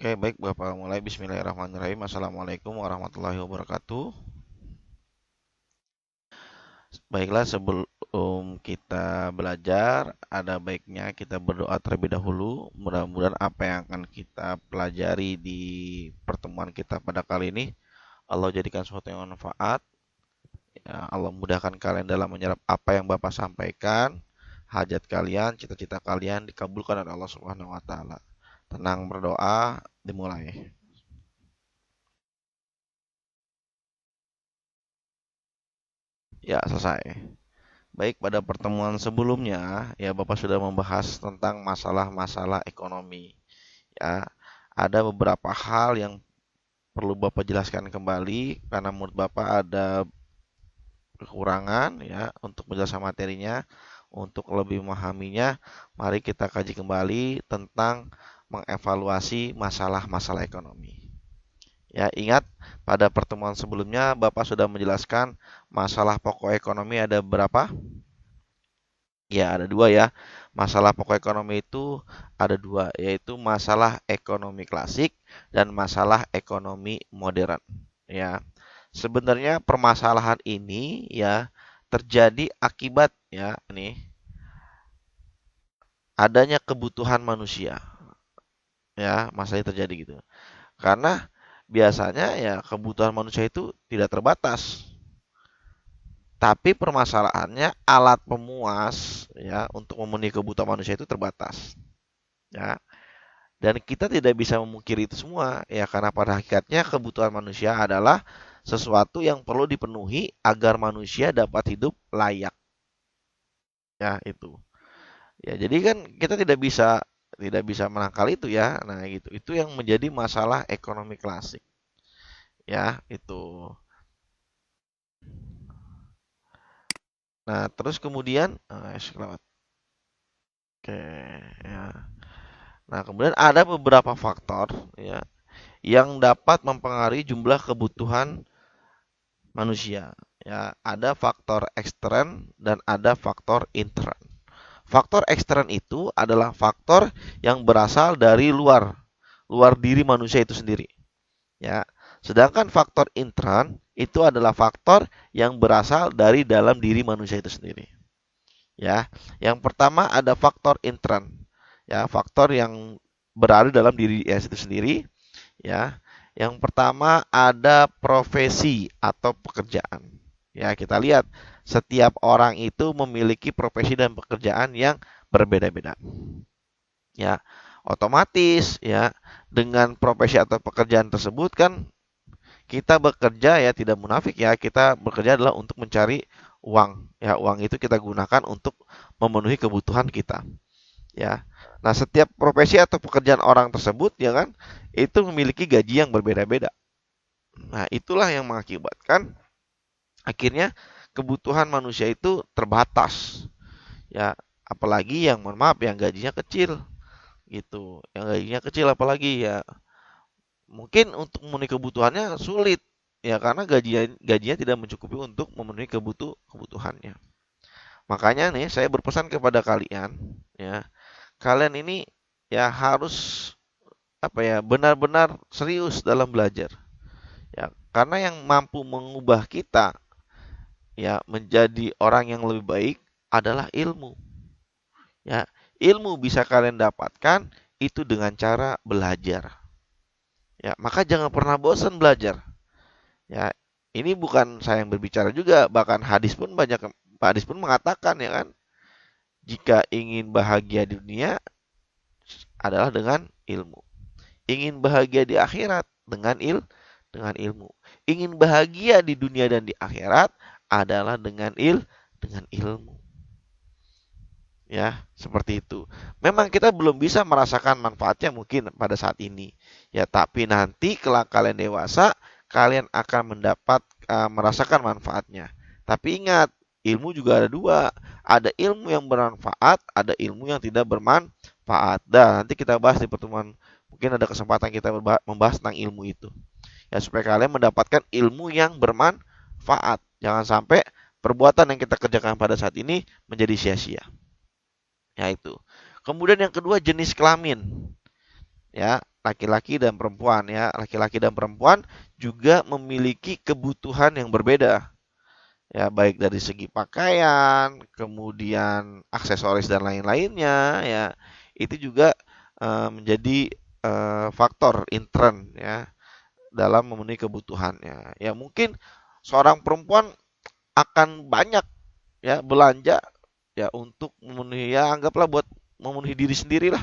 Oke, baik Bapak mulai. Bismillahirrahmanirrahim. Assalamualaikum warahmatullahi wabarakatuh. Baiklah, sebelum kita belajar, ada baiknya kita berdoa terlebih dahulu. Mudah-mudahan apa yang akan kita pelajari di pertemuan kita pada kali ini, Allah jadikan sesuatu yang bermanfaat. Ya, Allah mudahkan kalian dalam menyerap apa yang Bapak sampaikan. Hajat kalian, cita-cita kalian dikabulkan oleh Allah Subhanahu wa taala. Tenang berdoa, dimulai. Ya, selesai. Baik, pada pertemuan sebelumnya ya Bapak sudah membahas tentang masalah-masalah ekonomi. Ya, ada beberapa hal yang perlu Bapak jelaskan kembali karena menurut Bapak ada kekurangan ya untuk menjelaskan materinya. Untuk lebih memahaminya, mari kita kaji kembali tentang mengevaluasi masalah-masalah ekonomi. Ya, ingat pada pertemuan sebelumnya Bapak sudah menjelaskan masalah pokok ekonomi ada berapa? Ya, ada dua ya. Masalah pokok ekonomi itu ada dua, yaitu masalah ekonomi klasik dan masalah ekonomi modern. Ya, sebenarnya permasalahan ini ya terjadi akibat ya ini adanya kebutuhan manusia. Ya, masalah terjadi gitu. Karena biasanya ya kebutuhan manusia itu tidak terbatas. Tapi permasalahannya alat pemuas ya untuk memenuhi kebutuhan manusia itu terbatas. Ya, dan kita tidak bisa memungkiri itu semua ya karena pada hakikatnya kebutuhan manusia adalah sesuatu yang perlu dipenuhi agar manusia dapat hidup layak. Ya, itu. Ya, jadi kan kita tidak bisa menangkal itu ya. Nah, gitu. Itu yang menjadi masalah ekonomi klasik. Ya, itu. Nah, terus kemudian selamat. Oke, ya. Nah, kemudian ada beberapa faktor ya yang dapat mempengaruhi jumlah kebutuhan manusia. Ya, ada faktor ekstern dan ada faktor intern. Faktor ekstern itu adalah faktor yang berasal dari luar diri manusia itu sendiri. Ya, sedangkan faktor intern itu adalah faktor yang berasal dari dalam diri manusia itu sendiri. Ya, yang pertama ada faktor intern. Ya, faktor yang berada dalam diri itu sendiri. Ya, yang pertama ada profesi atau pekerjaan. Ya, kita lihat setiap orang itu memiliki profesi dan pekerjaan yang berbeda-beda. Ya, otomatis ya dengan profesi atau pekerjaan tersebut kan kita bekerja ya tidak munafik ya, kita bekerja adalah untuk mencari uang. Ya, uang itu kita gunakan untuk memenuhi kebutuhan kita. Ya. Nah, setiap profesi atau pekerjaan orang tersebut ya kan itu memiliki gaji yang berbeda-beda. Nah, itulah yang mengakibatkan akhirnya kebutuhan manusia itu terbatas. Ya, apalagi yang mohon maaf yang gajinya kecil gitu. Yang gajinya kecil apalagi ya mungkin untuk memenuhi kebutuhannya sulit ya karena gajinya tidak mencukupi untuk memenuhi kebutuhannya. Makanya nih saya berpesan kepada kalian ya, kalian ini ya harus apa ya benar-benar serius dalam belajar ya karena yang mampu mengubah kita ya menjadi orang yang lebih baik adalah ilmu ya. Ilmu bisa kalian dapatkan itu dengan cara belajar ya, maka jangan pernah bosan belajar ya. Ini bukan saya yang berbicara juga, bahkan hadis pun mengatakan ya kan, jika ingin bahagia di dunia adalah dengan ilmu, ingin bahagia di akhirat dengan ilmu, ingin bahagia di dunia dan di akhirat adalah dengan ilmu. Ya, seperti itu. Memang kita belum bisa merasakan manfaatnya mungkin pada saat ini. Ya, tapi nanti kelak kalian dewasa, kalian akan merasakan manfaatnya. Tapi ingat, ilmu juga ada dua. Ada ilmu yang bermanfaat, ada ilmu yang tidak bermanfaat. Dan nanti kita bahas di pertemuan, mungkin ada kesempatan kita membahas tentang ilmu itu. Ya, supaya kalian mendapatkan ilmu yang bermanfaat. Jangan sampai perbuatan yang kita kerjakan pada saat ini menjadi sia-sia. Ya itu. Kemudian yang kedua jenis kelamin. Ya, laki-laki dan perempuan ya. Laki-laki dan perempuan juga memiliki kebutuhan yang berbeda. Ya, baik dari segi pakaian, kemudian aksesoris dan lain-lainnya ya. Itu juga menjadi faktor intern ya dalam memenuhi kebutuhannya. Ya, mungkin seorang perempuan akan banyak ya belanja ya untuk memenuhi ya anggaplah buat memenuhi diri sendiri lah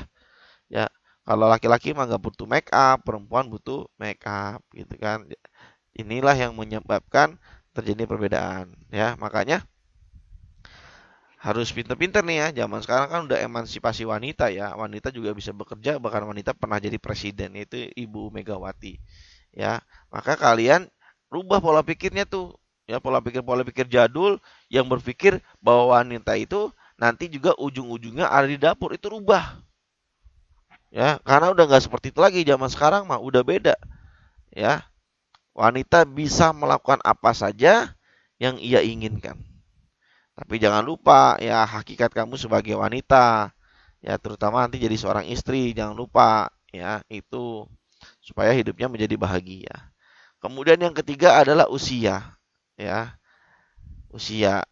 ya. Kalau laki-laki mah nggak butuh make up, perempuan butuh make up gitu kan. Inilah yang menyebabkan terjadi perbedaan ya. Makanya harus pinter-pinter nih ya. Zaman sekarang kan udah emansipasi wanita ya. Wanita juga bisa bekerja, bahkan wanita pernah jadi presiden, itu Ibu Megawati. Ya, maka kalian rubah pola pikirnya tuh. Ya, pola pikir jadul yang berpikir bahwa wanita itu nanti juga ujung-ujungnya ada di dapur, itu rubah. Ya, karena udah nggak seperti itu lagi. Zaman sekarang mah udah beda. Ya, wanita bisa melakukan apa saja yang ia inginkan. Tapi jangan lupa ya hakikat kamu sebagai wanita. Ya, terutama nanti jadi seorang istri, jangan lupa ya itu supaya hidupnya menjadi bahagia. Kemudian yang ketiga adalah usia. Ya, usia.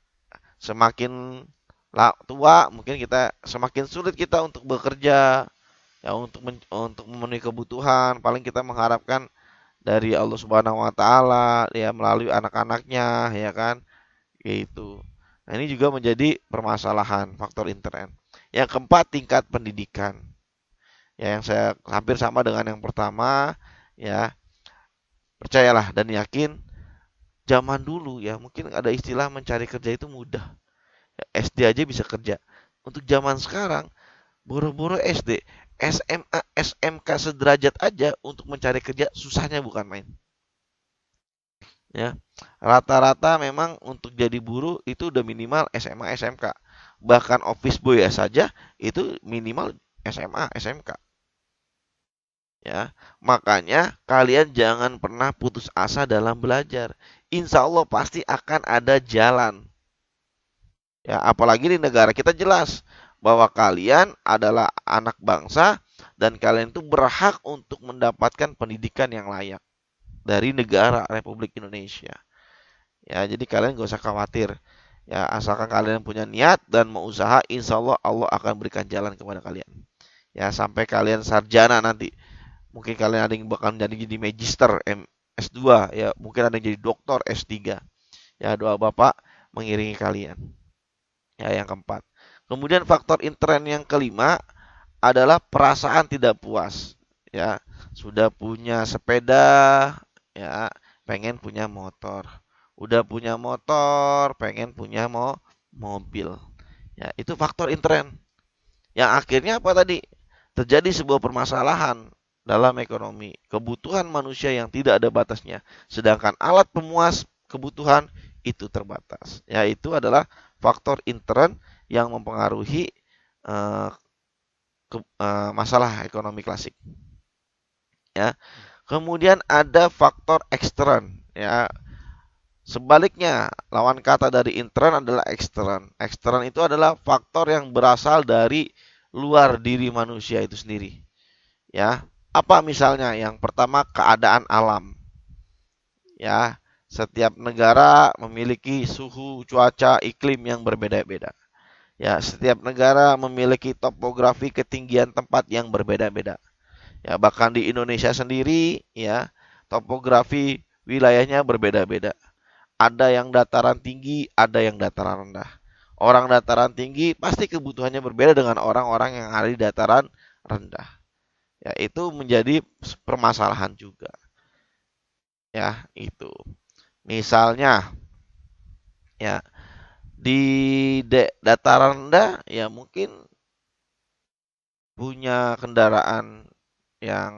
Semakin tua, mungkin kita semakin sulit kita untuk bekerja, ya untuk memenuhi kebutuhan. Paling kita mengharapkan dari Allah Subhanahu wa taala ya melalui anak-anaknya ya kan, yaitu. Nah, ini juga menjadi permasalahan faktor intern. Yang keempat, tingkat pendidikan. Ya, yang saya hampir sama dengan yang pertama, ya. Percayalah dan yakin zaman dulu ya mungkin ada istilah mencari kerja itu mudah. Ya, SD aja bisa kerja. Untuk zaman sekarang boro-boro SD, SMA, SMK sederajat aja untuk mencari kerja susahnya bukan main. Ya, rata-rata memang untuk jadi buruh itu udah minimal SMA, SMK. Bahkan office boy saja itu minimal SMA, SMK. Ya, makanya kalian jangan pernah putus asa dalam belajar. Insya Allah pasti akan ada jalan. Ya, apalagi di negara kita jelas bahwa kalian adalah anak bangsa dan kalian itu berhak untuk mendapatkan pendidikan yang layak dari negara Republik Indonesia. Ya, jadi kalian gak usah khawatir. Ya, asalkan kalian punya niat dan mau usaha, insya Allah Allah akan berikan jalan kepada kalian. Ya, sampai kalian sarjana nanti. Mungkin kalian ada yang bakal jadi magister, S2, ya, mungkin ada yang jadi doktor, S3. Ya, doa Bapak mengiringi kalian. Ya, yang keempat. Kemudian faktor intern yang kelima adalah perasaan tidak puas. Ya, sudah punya sepeda, ya, pengen punya motor. Udah punya motor, pengen punya mobil. Ya, itu faktor intern. Yang akhirnya apa tadi? Terjadi sebuah permasalahan dalam ekonomi. Kebutuhan manusia yang tidak ada batasnya. Sedangkan alat pemuas kebutuhan itu terbatas. Ya, itu adalah faktor intern yang mempengaruhi uh, masalah ekonomi klasik. Ya. Kemudian ada faktor ekstern. Ya, sebaliknya, lawan kata dari intern adalah ekstern. Ekstern itu adalah faktor yang berasal dari luar diri manusia itu sendiri. Ya, apa misalnya? Yang pertama, keadaan alam. Ya, setiap negara memiliki suhu, cuaca, iklim yang berbeda-beda. Ya, setiap negara memiliki topografi ketinggian tempat yang berbeda-beda. Ya, bahkan di Indonesia sendiri, ya, topografi wilayahnya berbeda-beda. Ada yang dataran tinggi, ada yang dataran rendah. Orang dataran tinggi pasti kebutuhannya berbeda dengan orang-orang yang ada di dataran rendah. Ya, itu menjadi permasalahan juga. Ya, itu. Misalnya, ya, di dataran rendah ya mungkin punya kendaraan yang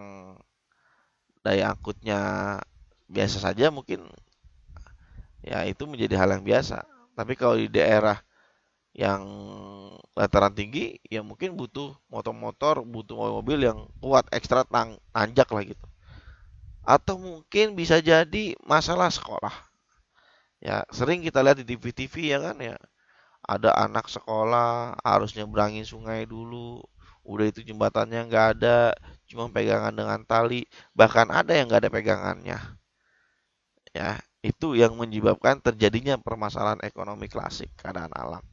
daya angkutnya biasa saja mungkin ya itu menjadi hal yang biasa. Tapi kalau di daerah yang dataran tinggi ya mungkin butuh motor-motor, butuh mobil yang kuat, ekstra tanjak lah gitu. Atau mungkin bisa jadi masalah sekolah. Ya, sering kita lihat di TV-TV ya kan ya. Ada anak sekolah harus nyebrangin sungai dulu. Udah itu jembatannya nggak ada, cuma pegangan dengan tali, bahkan ada yang nggak ada pegangannya. Ya, itu yang menyebabkan terjadinya permasalahan ekonomi klasik, keadaan alam.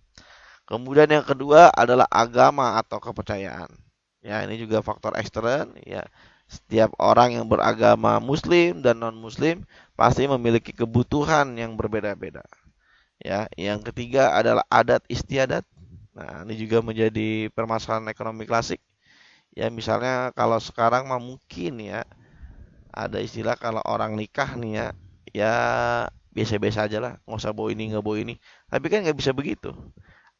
Kemudian yang kedua adalah agama atau kepercayaan. Ya, ini juga faktor ekstern. Ya, setiap orang yang beragama Muslim dan non-Muslim pasti memiliki kebutuhan yang berbeda-beda. Ya, yang ketiga adalah adat istiadat. Nah, ini juga menjadi permasalahan ekonomi klasik. Ya, misalnya kalau sekarang mah mungkin ya ada istilah kalau orang nikah nih ya, ya biasa-biasa aja lah, nggak usah bawa ini nggak bawa ini. Tapi kan nggak bisa begitu.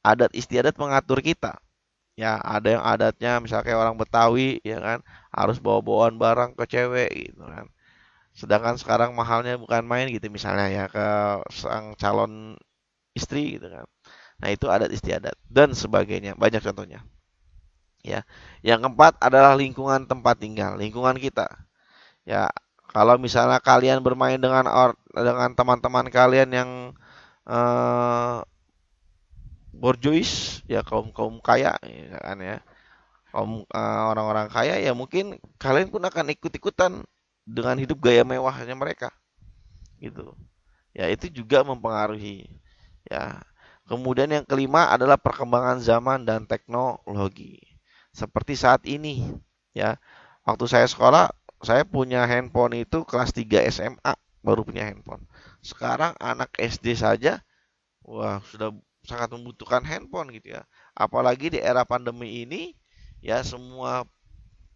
Adat istiadat mengatur kita. Ya, ada yang adatnya misalnya kayak orang Betawi ya kan, harus bawa-bawaan barang ke cewek gitu kan. Sedangkan sekarang mahalnya bukan main gitu misalnya ya ke sang calon istri gitu kan. Nah, itu adat istiadat dan sebagainya, banyak contohnya. Ya. Yang keempat adalah lingkungan tempat tinggal, lingkungan kita. Ya, kalau misalnya kalian bermain dengan teman-teman kalian yang eh, borjuis, ya kaum kaum kaya, ya kan ya, kaum orang-orang kaya, ya mungkin kalian pun akan ikut-ikutan dengan hidup gaya mewahnya mereka, gitu. Ya, itu juga mempengaruhi. Ya. Kemudian yang kelima adalah perkembangan zaman dan teknologi. Seperti saat ini, ya. Waktu saya sekolah, saya punya handphone itu kelas 3 SMA baru punya handphone. Sekarang anak SD saja, wah sudah sangat membutuhkan handphone gitu ya. Apalagi di era pandemi ini, ya semua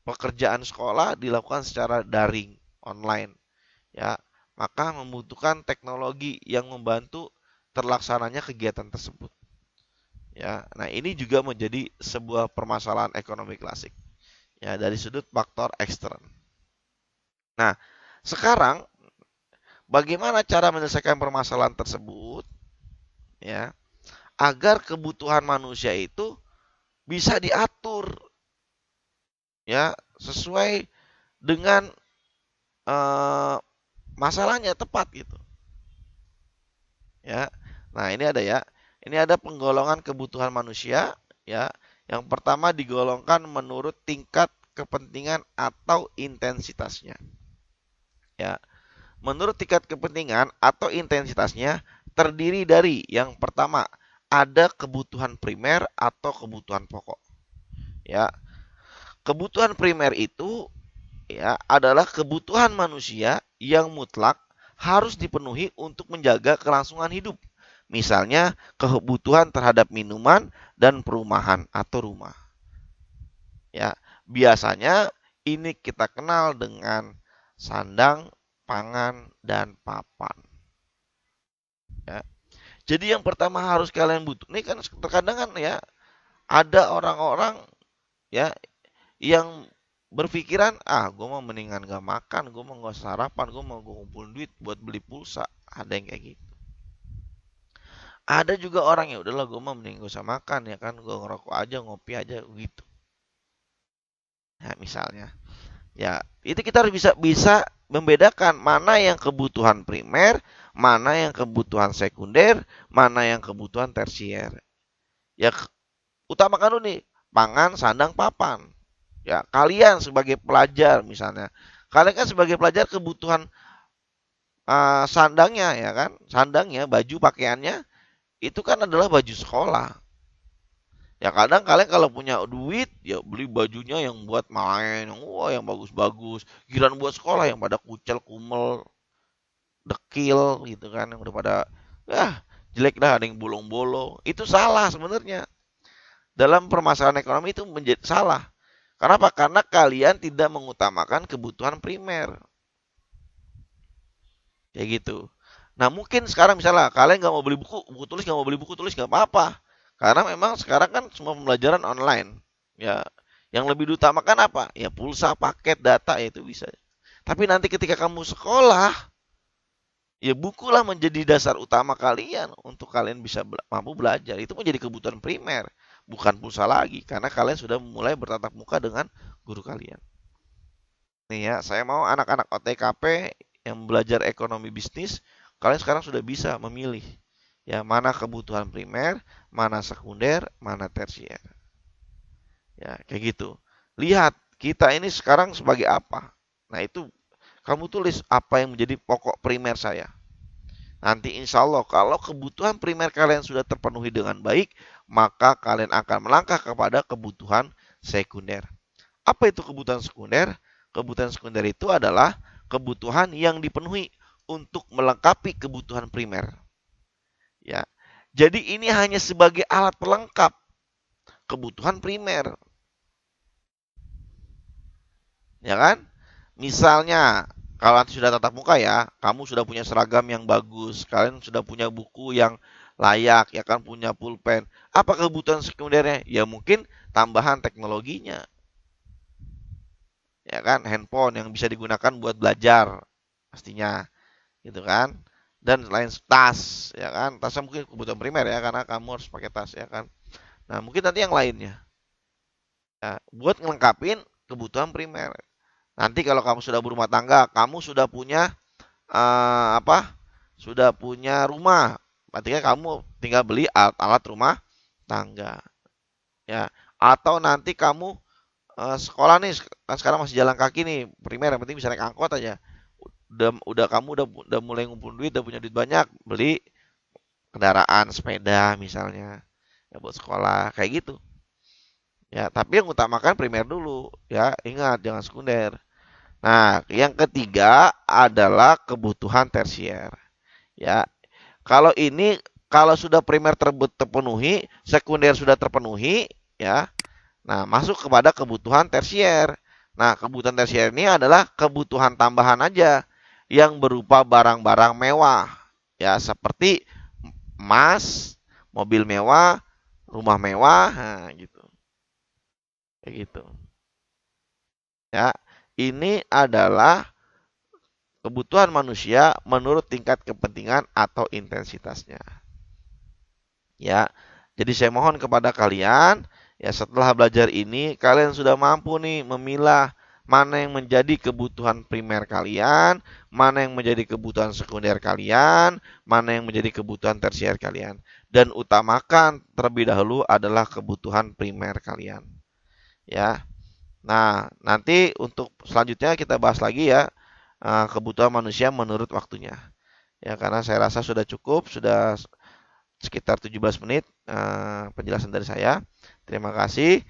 pekerjaan sekolah dilakukan secara daring, online, ya. Maka membutuhkan teknologi yang membantu terlaksananya kegiatan tersebut. Ya, nah ini juga menjadi sebuah permasalahan ekonomi klasik. Ya, dari sudut faktor ekstern. Nah, sekarang bagaimana cara menyelesaikan permasalahan tersebut ya, agar kebutuhan manusia itu bisa diatur ya sesuai dengan eh, masalahnya tepat gitu ya. Nah, ini ada ya. Ini ada penggolongan kebutuhan manusia ya. Yang pertama digolongkan menurut tingkat kepentingan atau intensitasnya. Ya. Menurut tingkat kepentingan atau intensitasnya terdiri dari yang pertama ada kebutuhan primer atau kebutuhan pokok. Ya, kebutuhan primer itu ya adalah kebutuhan manusia yang mutlak harus dipenuhi untuk menjaga kelangsungan hidup. Misalnya kebutuhan terhadap minuman dan perumahan atau rumah. Ya, biasanya ini kita kenal dengan sandang, pangan, dan papan. Ya. Jadi yang pertama harus kalian butuh. Ini kan terkadang kan ya ada orang-orang ya yang berpikiran gue mau mendingan gak makan, gue mau gak sarapan, gue mau gue ngumpulin duit buat beli pulsa. Ada yang kayak gitu. Ada juga orang ya udahlah gue mau mending gak usah makan ya kan, gue ngerokok aja, ngopi aja gitu. Nah, misalnya ya itu kita harus bisa bisa membedakan mana yang kebutuhan primer, mana yang kebutuhan sekunder, mana yang kebutuhan tersier. Ya utamakan dulu nih pangan, sandang, papan. Ya kalian sebagai pelajar misalnya, kalian kan sebagai pelajar kebutuhan sandangnya ya kan, sandangnya, baju pakaiannya itu kan adalah baju sekolah. Ya kadang kalian kalau punya duit ya beli bajunya yang buat main, yang wah yang bagus-bagus. Giliran buat sekolah yang pada kucel, kumel, dekil gitu kan, yang udah pada jelek dah, ada yang bolong-bolong. Itu salah sebenarnya. Dalam permasalahan ekonomi itu menjadi salah. Kenapa? Karena kalian tidak mengutamakan kebutuhan primer. Kayak gitu. Nah mungkin sekarang misalnya kalian nggak mau beli buku tulis nggak mau beli buku tulis nggak apa-apa. Karena memang sekarang kan semua pembelajaran online. Ya, yang lebih diutamakan apa? Ya pulsa, paket, data ya itu bisa. Tapi nanti ketika kamu sekolah, ya bukulah menjadi dasar utama kalian untuk kalian bisa mampu belajar. Itu menjadi kebutuhan primer, bukan pulsa lagi karena kalian sudah mulai bertatap muka dengan guru kalian. Nih ya, saya mau anak-anak OTKP yang belajar ekonomi bisnis, kalian sekarang sudah bisa memilih ya mana kebutuhan primer, mana sekunder, mana tersier. Ya, kayak gitu. Lihat kita ini sekarang sebagai apa. Nah itu kamu tulis apa yang menjadi pokok primer saya. Nanti insya Allah kalau kebutuhan primer kalian sudah terpenuhi dengan baik, maka kalian akan melangkah kepada kebutuhan sekunder. Apa itu kebutuhan sekunder? Kebutuhan sekunder itu adalah kebutuhan yang dipenuhi untuk melengkapi kebutuhan primer. Ya, jadi ini hanya sebagai alat pelengkap kebutuhan primer, ya kan? Misalnya, kalau nanti sudah tatap muka ya, kamu sudah punya seragam yang bagus, kalian sudah punya buku yang layak, ya kan, punya pulpen. Apa kebutuhan sekundernya? Ya mungkin tambahan teknologinya, ya kan, handphone yang bisa digunakan buat belajar, pastinya, gitu kan. Dan lain tas, ya kan, tasnya mungkin kebutuhan primer ya, karena kamu harus pakai tas, ya kan. Nah mungkin nanti yang lainnya, ya, buat ngelengkapin kebutuhan primer. Nanti kalau kamu sudah berumah tangga, kamu sudah punya apa? Sudah punya rumah. Berarti kan kamu tinggal beli alat-alat rumah tangga, ya. Atau nanti kamu sekolah nih, kan sekarang masih jalan kaki nih, primer yang penting bisa naik angkot aja. Udah kamu udah mulai ngumpulin duit, udah punya duit banyak, beli kendaraan sepeda misalnya, ya buat sekolah kayak gitu. Ya, tapi yang utamakan primer dulu, ya. Ingat jangan sekunder. Nah, yang ketiga adalah kebutuhan tersier. Ya, kalau sudah primer terpenuhi, sekunder sudah terpenuhi, ya. Nah, masuk kepada kebutuhan tersier. Nah, kebutuhan tersier ini adalah kebutuhan tambahan aja yang berupa barang-barang mewah, ya, seperti emas, mobil mewah, rumah mewah, nah, gitu. Kayak gitu. Ya, ini adalah kebutuhan manusia menurut tingkat kepentingan atau intensitasnya. Ya, jadi saya mohon kepada kalian, ya setelah belajar ini, kalian sudah mampu nih memilah mana yang menjadi kebutuhan primer kalian, mana yang menjadi kebutuhan sekunder kalian, mana yang menjadi kebutuhan tersier kalian. Dan utamakan terlebih dahulu adalah kebutuhan primer kalian. Ya, nah nanti untuk selanjutnya kita bahas lagi ya, kebutuhan manusia menurut waktunya. Ya, karena saya rasa sudah cukup, sudah sekitar 17 menit penjelasan dari saya. Terima kasih.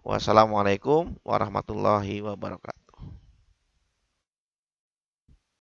Wassalamualaikum warahmatullahi wabarakatuh.